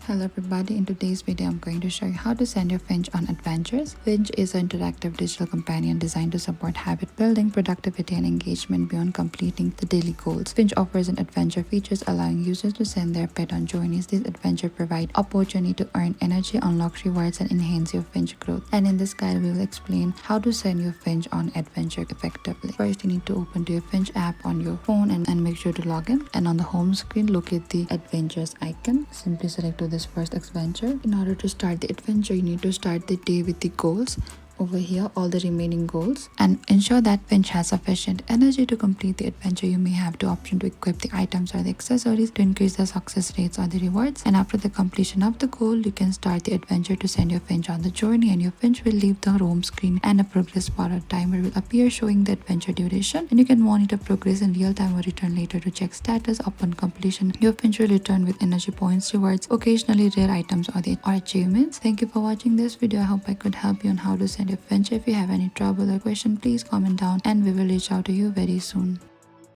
Hello everybody, in today's video I'm going to show you how to send your Finch on adventures. Finch is an interactive digital companion designed to support habit building, productivity and engagement beyond completing the daily goals. Finch offers an adventure features allowing users to send their pet on journeys. These adventures provide opportunity to earn energy, unlock rewards and enhance your Finch growth. And in this guide we will explain how to send your Finch on adventure effectively. First you need to open to your Finch app on your phone and make sure to log in. And on the home screen locate the adventures icon. Simply select to this first adventure. In order to start the adventure, you need to start the day with the goals. Over here, all the remaining goals, and ensure that Finch has sufficient energy to complete the adventure. You may have the option to equip the items or the accessories to increase the success rates or the rewards. And after the completion of the goal, you can start the adventure to send your Finch on the journey, and your Finch will leave the home screen and a progress bar or timer will appear showing the adventure duration. And you can monitor progress in real time or return later to check status. Upon completion, your Finch will return with energy points, rewards, occasionally rare items or achievements. Thank you for watching this video. I hope I could help you on how to send your Finch. If you have any trouble or question, please comment down and we will reach out to you very soon.